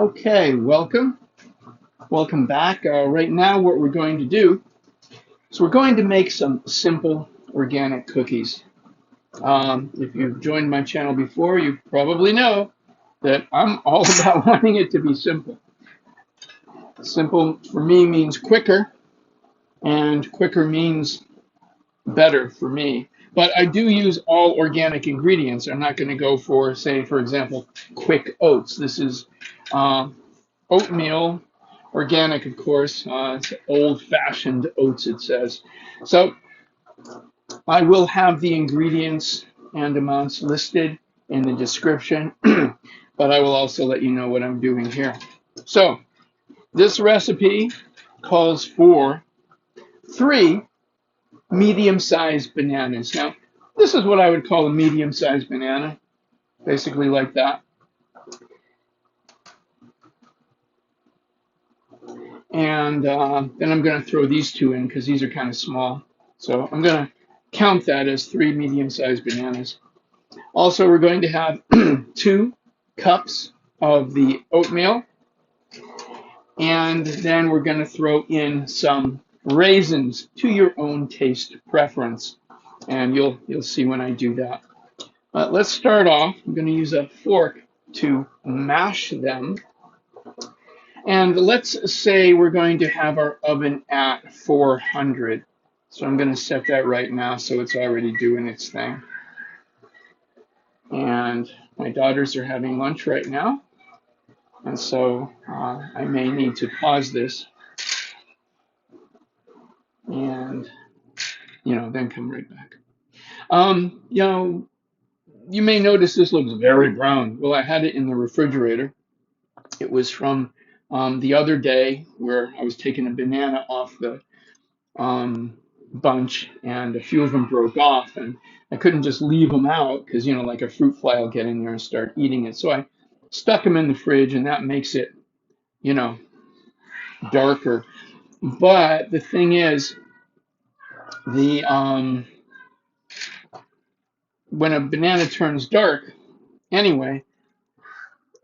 Okay, welcome back. Right now what we're going to do is we're going to make some simple organic cookies. If you've joined my channel before, you probably know that I'm all about wanting it to be simple. Simple for me means quicker, and quicker means better for me. But I do use all organic ingredients. I'm not going to go for, say, for example, quick oats. This is oatmeal, organic, of course. It's old-fashioned oats, it says. So I will have the ingredients and amounts listed in the description, but I will also let you know what I'm doing here. So this recipe calls for 3 medium-sized bananas. Now, this is what I would call a medium-sized banana, basically like that. And then I'm going to throw these 2 in because these are kind of small. So I'm going to count that as 3 medium-sized bananas. Also, we're going to have 2 cups of the oatmeal. And then we're going to throw in some raisins to your own taste preference. And you'll see when I do that. Let's start off. I'm going to use a fork to mash them. And let's say we're going to have our oven at 400. So I'm going to set that right now so it's already doing its thing. And my daughters are having lunch right now. And so I may need to pause this and, then come right back. You may notice this looks very brown. Well, I had it in the refrigerator. It was from the other day where I was taking a banana off the bunch, and a few of them broke off, and I couldn't just leave them out because, like a fruit fly will get in there and start eating it. So I stuck them in the fridge, and that makes it, darker. But the thing is, the when a banana turns dark, anyway,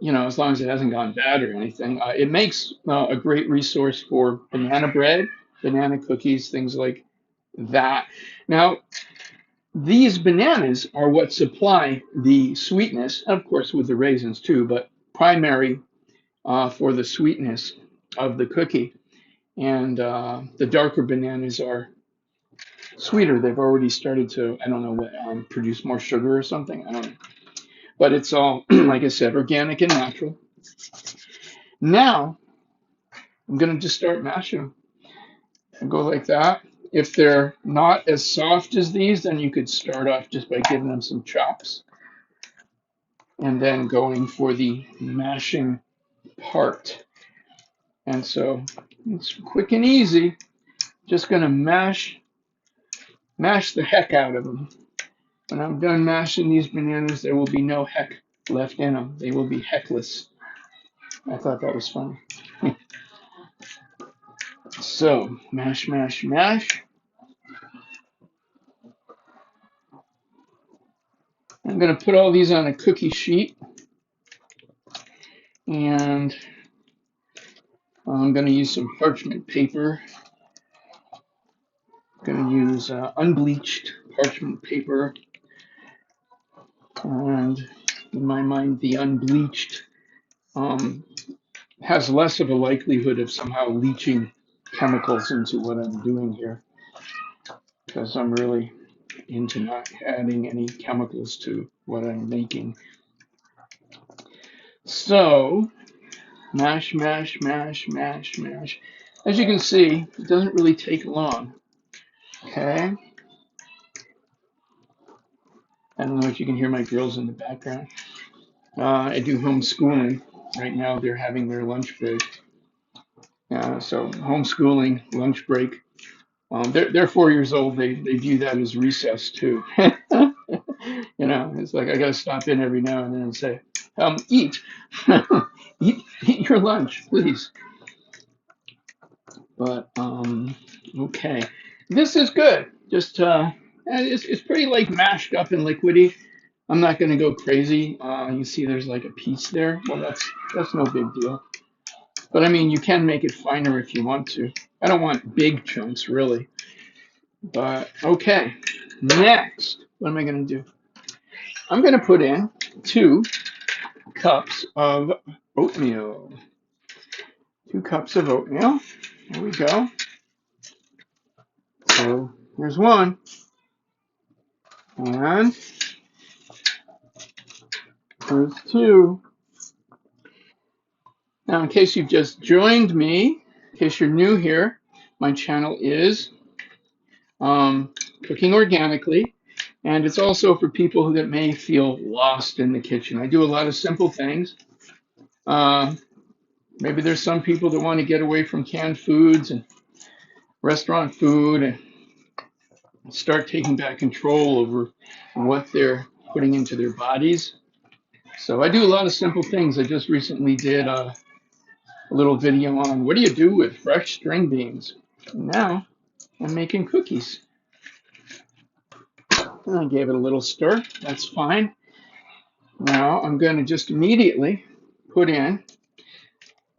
as long as it hasn't gone bad or anything, it makes a great resource for banana bread, banana cookies, things like that. Now, these bananas are what supply the sweetness, of course, with the raisins too, but primary for the sweetness of the cookie. And the darker bananas are sweeter. They've already started to, I don't know what, produce more sugar or something. I don't know. But it's all, like I said, organic and natural. Now, I'm going to just start mashing them. I'll go like that. If they're not as soft as these, then you could start off just by giving them some chops. And then going for the mashing part. And so it's quick and easy. Just going to mash the heck out of them. When I'm done mashing these bananas, there will be no heck left in them. They will be heckless. I thought that was funny. So, mash, mash, mash. I'm going to put all these on a cookie sheet. And I'm going to use some parchment paper. I'm going to use unbleached parchment paper. And in my mind, the unbleached has less of a likelihood of somehow leaching chemicals into what I'm doing here, because I'm really into not adding any chemicals to what I'm making. So, mash, mash, mash, mash, mash. As you can see, it doesn't really take long. Okay. I don't know if you can hear my girls in the background. I do homeschooling. Right now they're having their lunch break. So homeschooling, lunch break. They're 4 years old. They view that as recess too. It's like I gotta stop in every now and then and say, eat, eat your lunch, please. But okay, this is good. Just it's pretty like mashed up and liquidy. I'm not gonna go crazy. You see, there's like a piece there. Well, that's no big deal. But I mean, you can make it finer if you want to. I don't want big chunks, really. But okay, next, what am I going to do? I'm going to put in 2 cups of oatmeal. 2 cups of oatmeal. There we go. So here's one. And here's 2. Now, in case you've just joined me, in case you're new here, my channel is Cooking Organically. And it's also for people that may feel lost in the kitchen. I do a lot of simple things. Maybe there's some people that want to get away from canned foods and restaurant food and start taking back control over what they're putting into their bodies. So I do a lot of simple things. I just recently did a little video on what do you do with fresh string beans. And now I'm making cookies. And I gave it a little stir. That's fine. Now I'm going to just immediately put in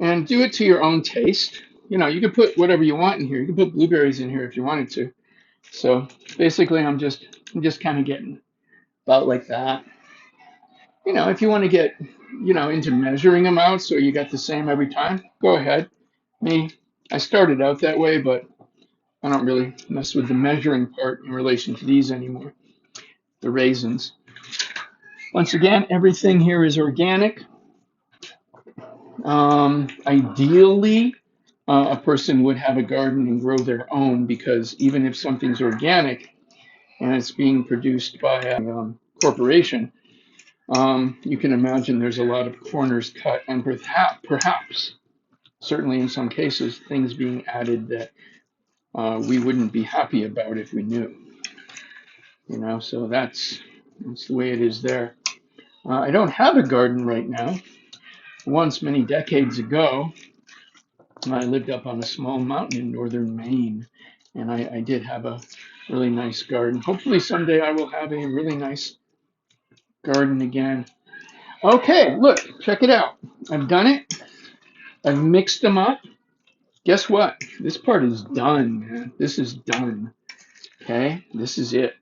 and do it to your own taste. You know, you can put whatever you want in here. You can put blueberries in here if you wanted to. So basically, I'm just kind of getting about like that. You know, if you want to get, into measuring them out so you got the same every time, go ahead. Me, I started out that way, but I don't really mess with the measuring part in relation to these anymore. The raisins. Once again, everything here is organic. Ideally, a person would have a garden and grow their own because even if something's organic and it's being produced by a corporation, you can imagine there's a lot of corners cut and perhaps, certainly in some cases, things being added that we wouldn't be happy about if we knew. So that's the way it is there. I don't have a garden right now. Once, many decades ago, I lived up on a small mountain in northern Maine, and I did have a really nice garden. Hopefully someday I will have a really nice garden again. Okay, look, check it out. I've done it. I've mixed them up. Guess what? This part is done, man. This is done. Okay, this is it.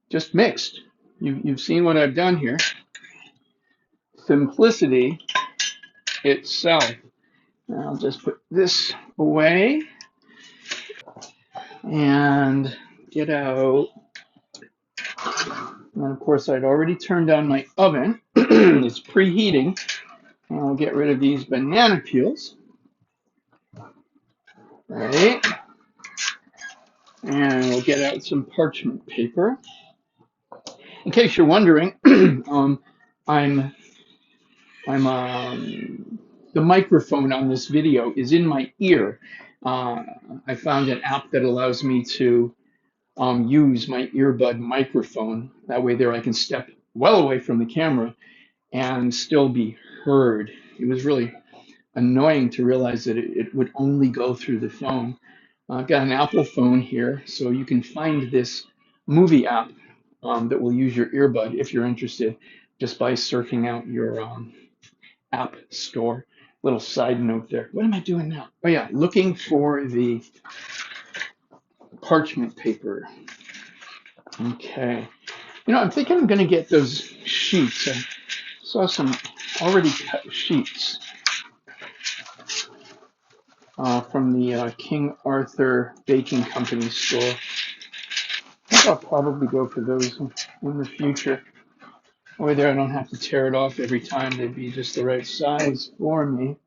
Just mixed. You've seen what I've done here. Simplicity itself. Now I'll just put this away and get out. And of course, I'd already turned on my oven. It's preheating. And I'll get rid of these banana peels. Right. And we'll get out some parchment paper. In case you're wondering, I'm the microphone on this video is in my ear. I found an app that allows me to use my earbud microphone. That way there I can step well away from the camera and still be heard. It was really annoying to realize that it would only go through the phone. I've got an Apple phone here, so you can find this movie app that will use your earbud if you're interested, just by searching out your app store. Little side note there. What am I doing now? Oh yeah, looking for the parchment paper. Okay. I'm thinking I'm going to get those sheets. I saw some already cut sheets from the King Arthur Baking Company store. I think I'll probably go for those in the future. Over there, I don't have to tear it off every time. They'd be just the right size for me.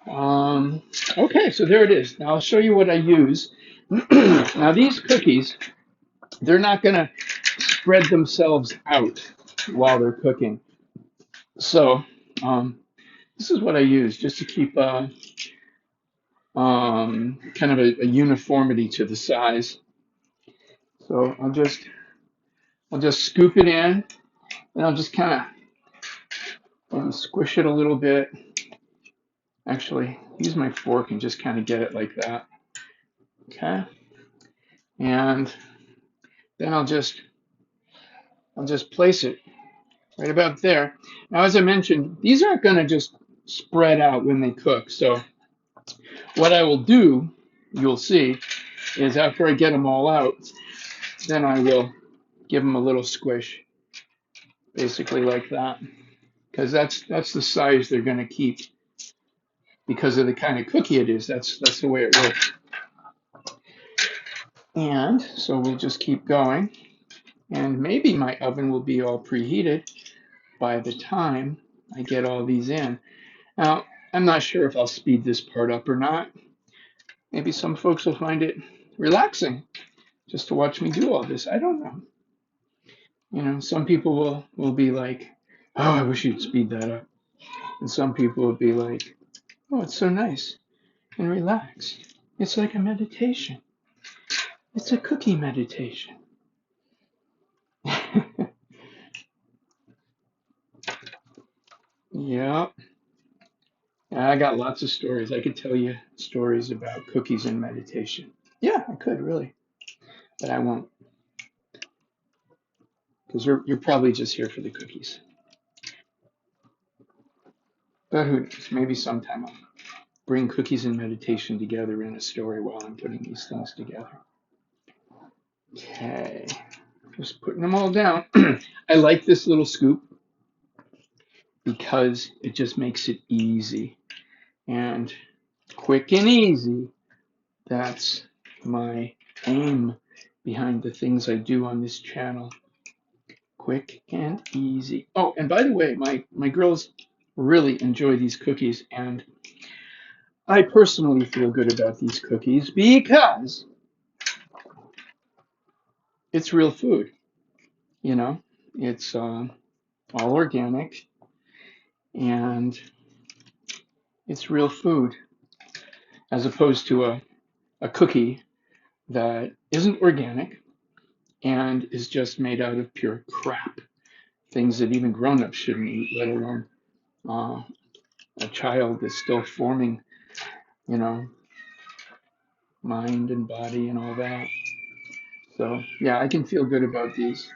Okay, so there it is. Now I'll show you what I use. Now these cookies, they're not going to spread themselves out while they're cooking. So this is what I use just to keep kind of a uniformity to the size. So I'll just scoop it in, and I'll just kind of squish it a little bit. Actually, use my fork and just kind of get it like that. Okay, and then I'll just place it right about there. Now, as I mentioned, these aren't going to just spread out when they cook. So what I will do, you'll see, is after I get them all out, then I will give them a little squish, basically like that, because that's the size they're going to keep because of the kind of cookie it is. That's the way it works. And so we'll just keep going, and maybe my oven will be all preheated by the time I get all these in. Now, I'm not sure if I'll speed this part up or not. Maybe some folks will find it relaxing just to watch me do all this. I don't know. Some people will be like, oh, I wish you'd speed that up. And some people will be like, oh, it's so nice and relaxed. It's like a meditation. It's a cookie meditation. Yeah. I got lots of stories. I could tell you stories about cookies and meditation. Yeah, I could really, but I won't, because you're probably just here for the cookies. But who knows? Maybe sometime I'll bring cookies and meditation together in a story while I'm putting these things together. Okay, just putting them all down. I like this little scoop because it just makes it easy and quick and easy. That's my aim behind the things I do on this channel. Quick and easy. Oh, and by the way, my girls really enjoy these cookies, and I personally feel good about these cookies because it's real food. You know, it's all organic and it's real food as opposed to a cookie that isn't organic and is just made out of pure crap. Things that even grown-ups shouldn't eat, let alone uh, a child that's still forming, you know, mind and body and all that. So yeah, I can feel good about these.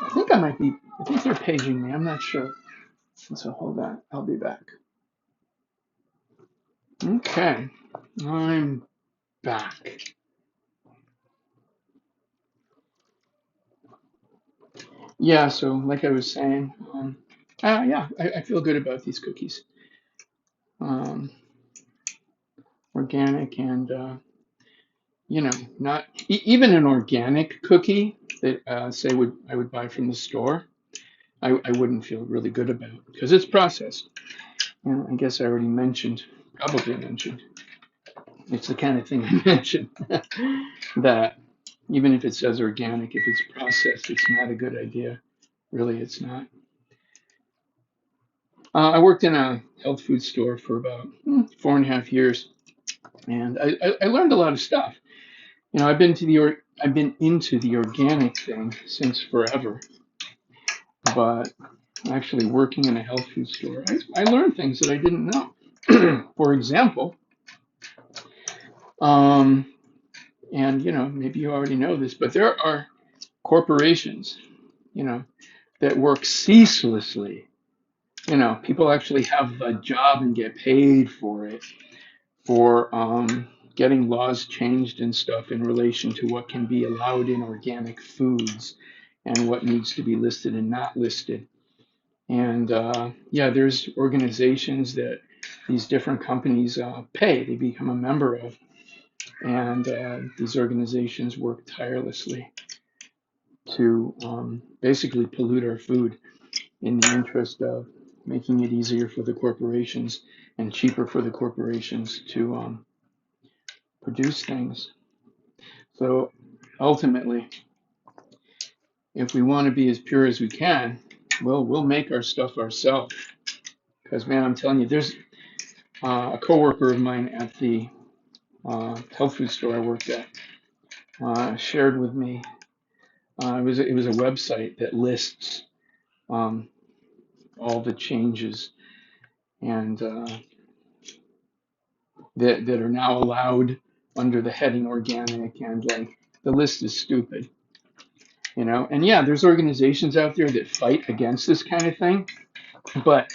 I think they're paging me. I'm not sure. So hold on, I'll be back. Okay, I'm back. Yeah, so like I was saying, yeah, I feel good about these cookies. Um, Organic and, not even an organic cookie that say I would buy from the store, I wouldn't feel really good about because it's processed. And I guess I already probably mentioned, it's the kind of thing I mentioned that even if it says organic, if it's processed, it's not a good idea. Really, it's not. I worked in a health food store for about 4.5 years, and I learned a lot of stuff. I've been into the organic thing since forever, but actually working in a health food store, I learned things that I didn't know. For example, um, and maybe you already know this, but there are corporations, you know, that work ceaselessly. People actually have a job and get paid for it, for getting laws changed and stuff in relation to what can be allowed in organic foods and what needs to be listed and not listed. And yeah, there's organizations that these different companies pay, they become a member of. And these organizations work tirelessly to basically pollute our food in the interest of making it easier for the corporations and cheaper for the corporations to produce things. So ultimately, if we want to be as pure as we can, well, we'll make our stuff ourselves. Because man, I'm telling you, there's a coworker of mine at the health food store I worked at shared with me. It was a website that lists um, all the changes and that are now allowed under the heading organic, and like the list is stupid. And yeah, there's organizations out there that fight against this kind of thing, but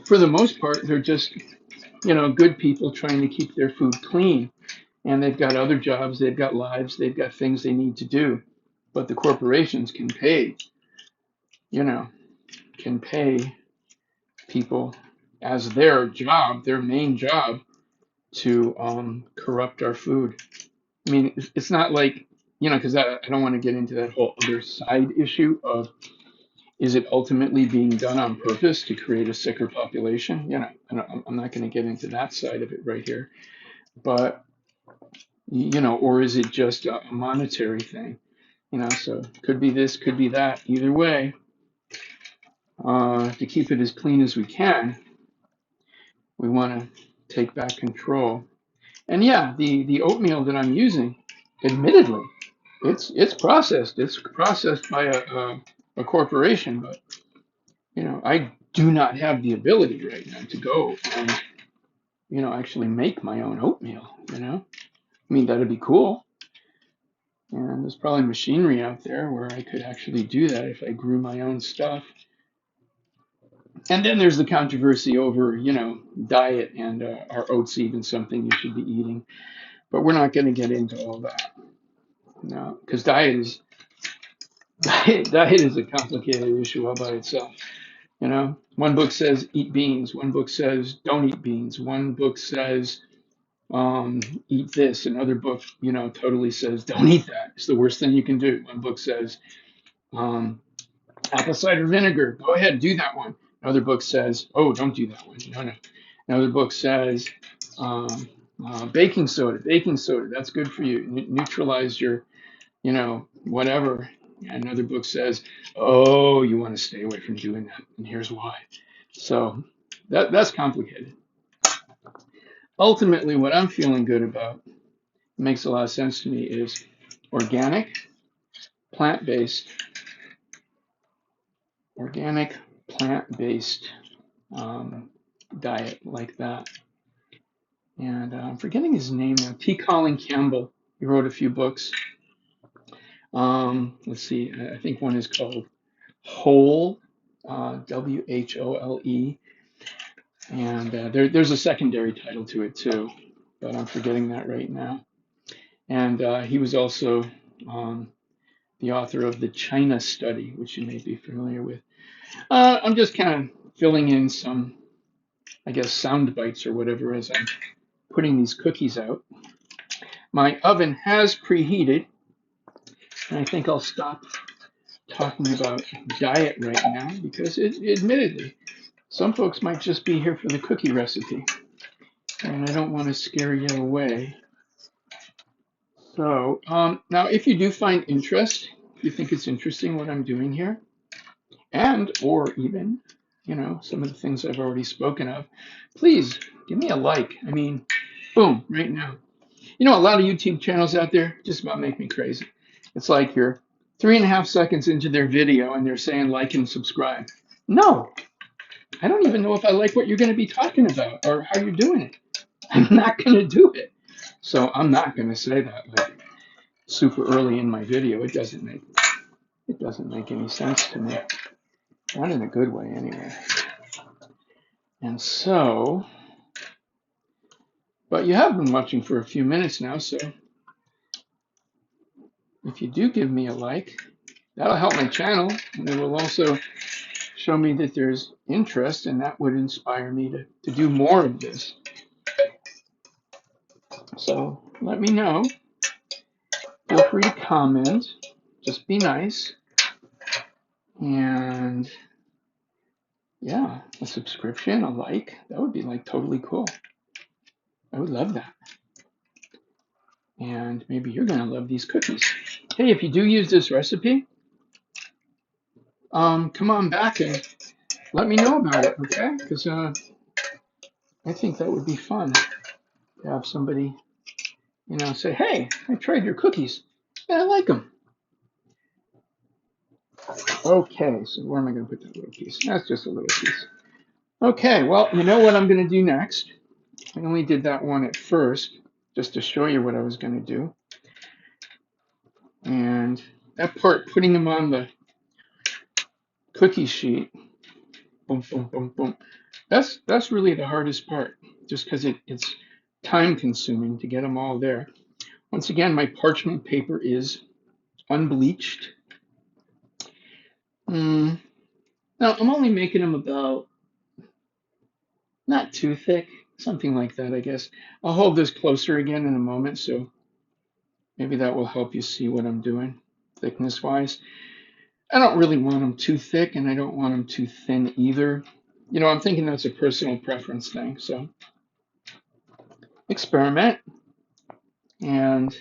for the most part, they're just, good people trying to keep their food clean. And they've got other jobs, they've got lives, they've got things they need to do. But the corporations you know, can pay people as their job, their main job, to corrupt our food. I mean, it's not like, because I don't want to get into that whole other side issue of, is it ultimately being done on purpose to create a sicker population? I'm not going to get into that side of it right here. But, or is it just a monetary thing? So could be this, could be that. Either way, to keep it as clean as we can, we want to take back control. And yeah, the oatmeal that I'm using, admittedly, it's processed. It's processed by a corporation, but I do not have the ability right now to go and actually make my own oatmeal. I mean, that'd be cool. And there's probably machinery out there where I could actually do that if I grew my own stuff. And then there's the controversy over, diet and are oats even something you should be eating? But we're not going to get into all that. No, because diet is a complicated issue all by itself. One book says eat beans. One book says don't eat beans. One book says eat this. Another book, totally says don't eat that. It's the worst thing you can do. One book says um, apple cider vinegar. Go ahead, do that one. Another book says, oh, don't do that one. No, no. Another book says um, baking soda. Baking soda. That's good for you. Neutralize your, whatever. Another book says, oh, you want to stay away from doing that, and here's why. So that's complicated. Ultimately, what I'm feeling good about, makes a lot of sense to me, is organic, plant-based, organic, plant-based diet like that. And I'm forgetting his name now. T. Colin Campbell. He wrote a few books. Let's see. I think one is called Whole, Whole, and there's a secondary title to it too, but I'm forgetting that right now. And he was also the author of the China Study, which you may be familiar with. I'm just kind of filling in some, I guess, sound bites or whatever as I'm putting these cookies out. My oven has preheated, and I think I'll stop talking about diet right now because admittedly, some folks might just be here for the cookie recipe, and I don't want to scare you away. So now, if you do find interest, if you think it's interesting what I'm doing here, and or even, some of the things I've already spoken of, please give me a like. I mean, boom, right now. A lot of YouTube channels out there just about make me crazy. It's like you're 3.5 seconds into their video and they're saying like and subscribe. No, I don't even know if I like what you're going to be talking about or how you're doing it. I'm not going to do it. So I'm not going to say that like super early in my video. It doesn't make any sense to me. Not in a good way anyway. And so, but you have been watching for a few minutes now, so if you do give me a like, that'll help my channel, and it will also show me that there's interest, and that would inspire me to do more of this. So let me know. Feel free to comment. Just be nice. And yeah, a subscription, a like, that would be like totally cool. I would love that. And maybe you're going to love these cookies. Hey, if you do use this recipe, come on back and let me know about it, okay? Because I think that would be fun to have somebody, say, hey, I tried your cookies and I like them. Okay, so where am I going to put that little piece? That's just a little piece. Okay, well, you know what I'm going to do next? I only did that one at first just to show you what I was going to do. And that part, putting them on the cookie sheet, boom, boom, boom, boom. That's really the hardest part, just because it's time consuming to get them all there. Once again, my parchment paper is unbleached. Mm, now I'm only making them about not too thick, something like that, I guess. I'll hold this closer again in a moment, so maybe that will help you see what I'm doing thickness wise. I don't really want them too thick, and I don't want them too thin either. You know, I'm thinking that's a personal preference thing, so experiment and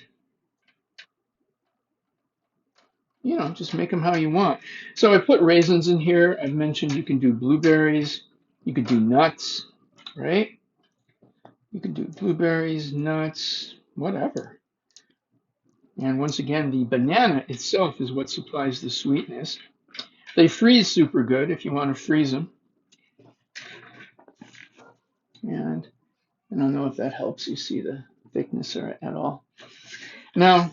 just make them how you want. So I put raisins in here. I've mentioned you can do blueberries, you could do nuts, right? You could do blueberries, nuts, whatever. And once again, the banana itself is what supplies the sweetness. They freeze super good if you want to freeze them. And I don't know if that helps you see the thickness at all. Now,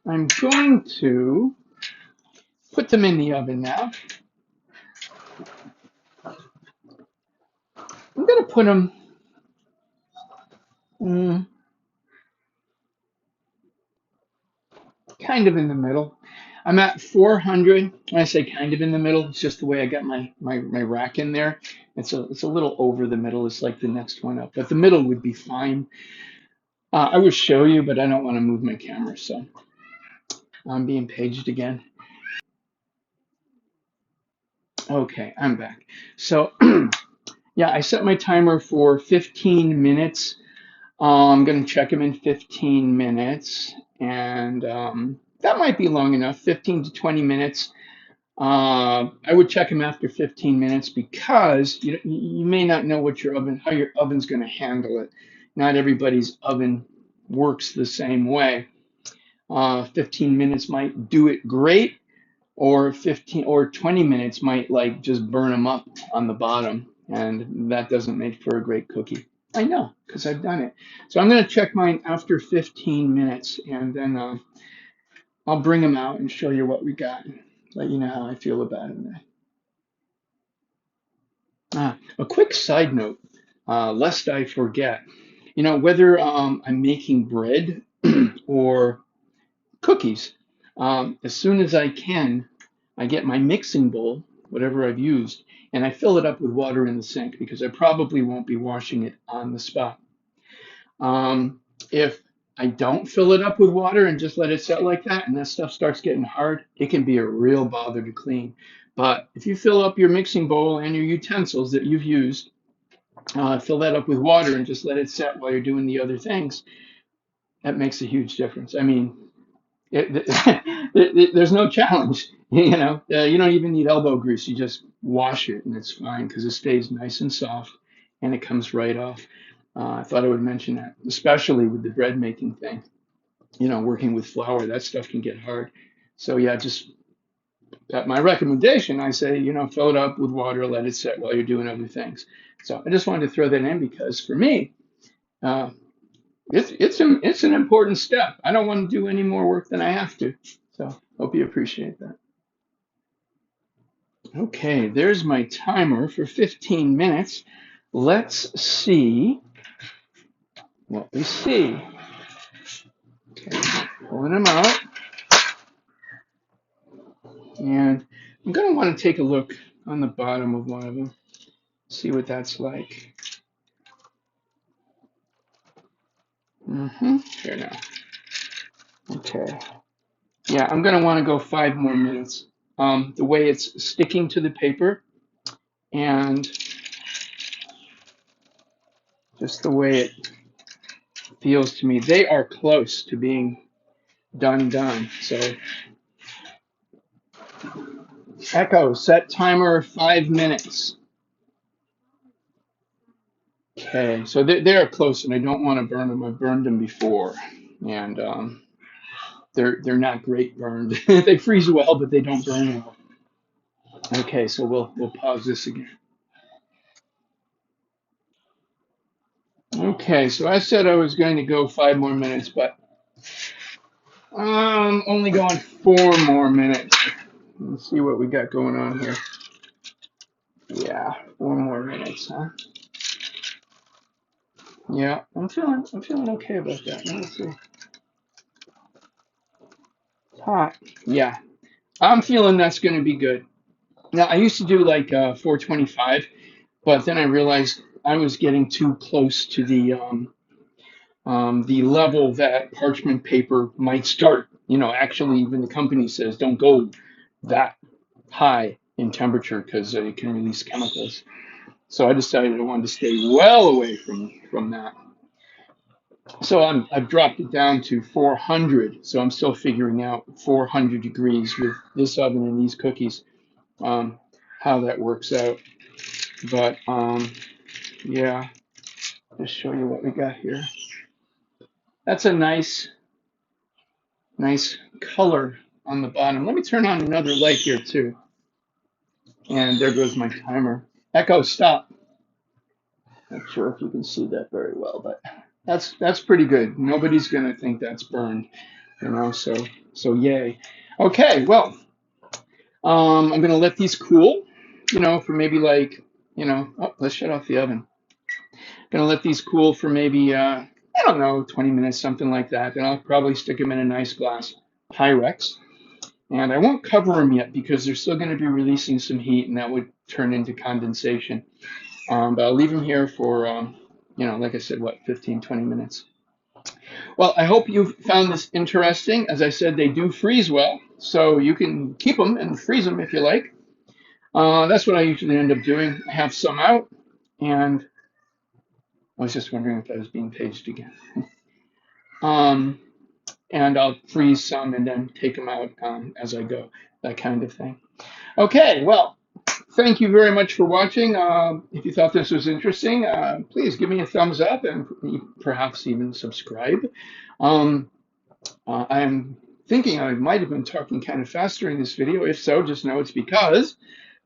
I'm going to put them in the oven now. I'm going to put them kind of in the middle. I'm at 400. When I say kind of in the middle, it's just the way I got my rack in there. It's a little over the middle. It's like the next one up, but the middle would be fine. I would show you, but I don't want to move my camera, so I'm being paged again. Okay, I'm back. So yeah, I set my timer for 15 minutes. I'm going to check them in 15 minutes, and that might be long enough, 15 to 20 minutes. I would check them after 15 minutes because you may not know how your oven's going to handle it. Not everybody's oven works the same way. 15 minutes might do it great, or 15 or 20 minutes might like just burn them up on the bottom, and that doesn't make for a great cookie. I know because I've done it. So I'm going to check mine after 15 minutes, and then I'll bring them out and show you what we got. Let you know how I feel about it. A quick side note, lest I forget, whether I'm making bread or cookies, as soon as I can, I get my mixing bowl, whatever I've used, and I fill it up with water in the sink because I probably won't be washing it on the spot. If I don't fill it up with water and just let it sit like that and that stuff starts getting hard, it can be a real bother to clean. But if you fill up your mixing bowl and your utensils that you've used, fill that up with water and just let it set while you're doing the other things, that makes a huge difference. I mean, there's no challenge. You don't even need elbow grease. You just wash it and it's fine because it stays nice and soft and it comes right off. I thought I would mention that, especially with the bread making thing. Working with flour, that stuff can get hard. So yeah, just at my recommendation, I say, fill it up with water, let it set while you're doing other things. So I just wanted to throw that in because for me, uh, it's an important step. I don't want to do any more work than I have to. So hope you appreciate that. Okay, there's my timer for 15 minutes. Let's see what we see. Okay, pulling them out. And I'm going to want to take a look on the bottom of one of them, see what that's like. Here now. Okay. Yeah, I'm going to want to go 5 more minutes. The way it's sticking to the paper and just the way it feels to me, they are close to being done. So Echo, set timer 5 minutes. Okay, so they're close, and I don't want to burn them. I've burned them before, and they're not great burned. They freeze well, but they don't burn well. Okay, so we'll pause this again. Okay, so I said I was going to go 5 more minutes, but I'm only going 4 more minutes. Let's see what we got going on here. Yeah, 4 more minutes, huh? Yeah, I'm feeling okay about that. Let me see. Hot. Yeah, I'm feeling that's going to be good. Now, I used to do like 425, but then I realized I was getting too close to the level that parchment paper might start. Actually, even the company says don't go that high in temperature because it can release chemicals. So I decided I wanted to stay well away from that. So I've dropped it down to 400. So I'm still figuring out 400 degrees with this oven and these cookies, um, how that works out. But yeah, just show you what we got here. That's a nice color on the bottom. Let me turn on another light here too. And there goes my timer. Echo, stop. Not sure if you can see that very well, but that's pretty good. Nobody's gonna think that's burned. So yay. Okay, well, I'm gonna let these cool, for maybe like, oh, let's shut off the oven. Gonna let these cool for maybe I don't know, 20 minutes, something like that. Then I'll probably stick them in a nice glass Pyrex. And I won't cover them yet because they're still going to be releasing some heat, and that would turn into condensation. But I'll leave them here for, like I said, what, 15, 20 minutes. Well, I hope you found this interesting. As I said, they do freeze well, so you can keep them and freeze them if you like. That's what I usually end up doing. I have some out, and I was just wondering if I was being paged again. Um, and I'll freeze some and then take them out as I go, that kind of thing. Okay, well, thank you very much for watching. If you thought this was interesting, please give me a thumbs up and perhaps even subscribe. Um, I'm thinking I might have been talking kind of fast during this video. If so, just know it's because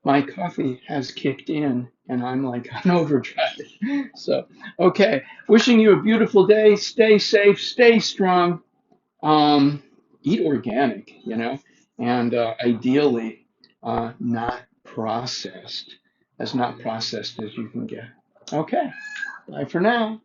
my coffee has kicked in and I'm like on overdrive. So, okay, wishing you a beautiful day. Stay safe, stay strong. Um, Eat organic, and ideally not processed, as not processed as you can get. Okay, bye for now.